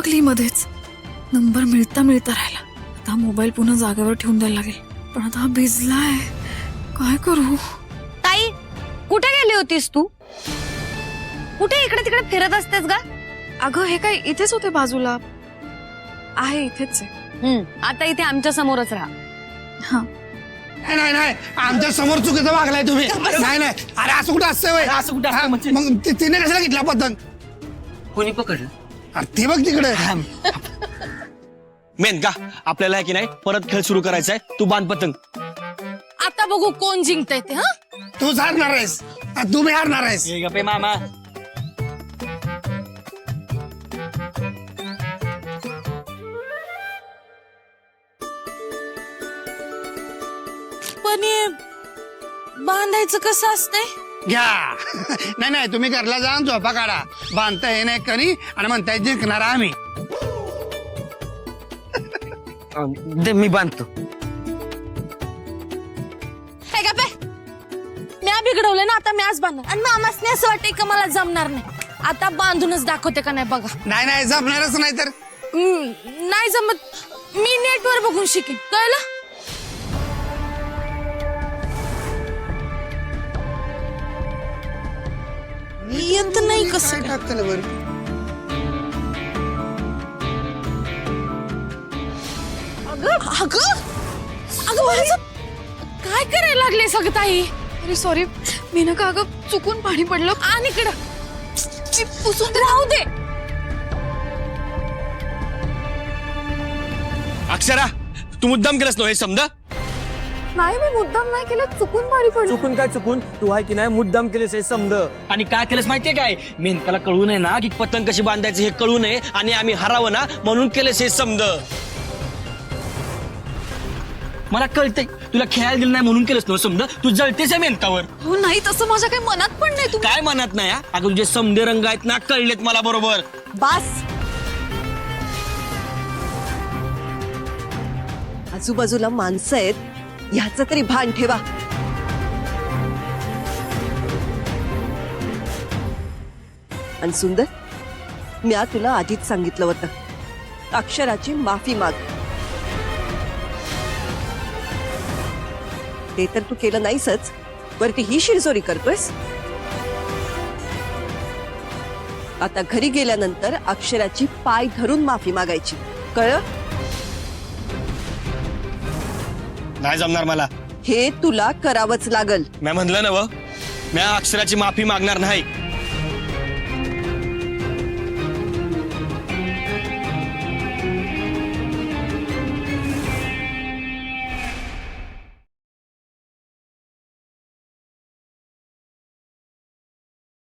टपकली मध्येच. नंबर मिळता मिळता राहिला. आता मोबाईल पुन्हा जागेवर ठेवून द्यायला लागेल. पण आता हा भिजलाय, काय करू? ताई, कुठे गेली होतीस तू? कुठे इकडे तिकडे फिरत असतेस गा? अगं हे काय इथेच होते बाजूला. आहे इथेच आहे. आता इथे आमच्या समोरच राहा. हा नाही नाही आमच्या समोर चुकीचं वागलाय तुम्ही. नाही नाही अरे असं कुठं असतं व्हय? असं कुठं असतं म्हणजे? मग तिने कशाला घेतला पतंग? कोणी पकडलं? अरे ते बघ तिकडे. मेनका आपल्याला आहे की नाही परत खेळ सुरू करायचा आहे. तू बांध पतंग. आता बघू कोण जिंकतंय ते. हा तूच हारणार आहेस. तुम्ही हारणार आहेस. हे गप्पे मामा. पण हे बांधायचं कसं असतंय? घ्या. नाही नाही तुम्ही घरला जाऊन झोपा काढा. बांधता हे नाही करी आणि म्हणताय जिंकणार आम्ही. दे मी बांधतो. हे गप्पे, म्या बिघडवले ना, आता म्याच बांधणार. आणि मामासने असं वाटतंय का मला जमणार नाही. आता बांधूनच दाखवते का नाही बघा. नाही नाही जमणारच नाही तर. नाही जमत. मी नेटवर बघून शिकेन, कळलं? येत नाही कसं. काय टाकलं बरं? अगं माझं काय करायला लागले सगळं ताई? अरे सॉरी मेनका, अगं चुकून पाणी पडलं. आणि इकडं पुसून राहू दे. अक्षरा तू मुद्दाम केलंस ना हे समजा. नाही मी मुद्दाम नाही केलं, चुकून पाणी पडलं. चुकून काय चुकून? तू आहे की नाही मुद्दाम केलेस हे समज. आणि काय केलंस माहितीये काय? मेनकाला कळू नये ना की पतंग कशी बांधायची हे कळू नये आणि आम्ही हरावं ना म्हणून केलंस हे समज. मला कळतंय तुला खेळायला दिलं नाही म्हणून केलंस ना समजा. तू जळतेस मेनकावर. हो नाही तसं माझ्या काही मनात पण नाही. तुम्ही काय म्हणत नाही हा? अगं तुझे समदे रंग आहेत ना कळलेत मला बरोबर. बास. आजूबाजूला माणसं आहेत ह्याचं तरी भान ठेवा. आणि सुंदर, म्या तुला आधीच सांगितलं होतं अक्षराची माफी माग. ते तर तू केलं नाहीसच, वरती ही शिरजोरी करतोयस. आता घरी गेल्यानंतर अक्षराची पाय धरून माफी मागायची, कळलं? नाही जमणार मला. हे तुला करावंच लागल. मी म्हणलं ना व, मी अक्षराची माफी मागणार नाही.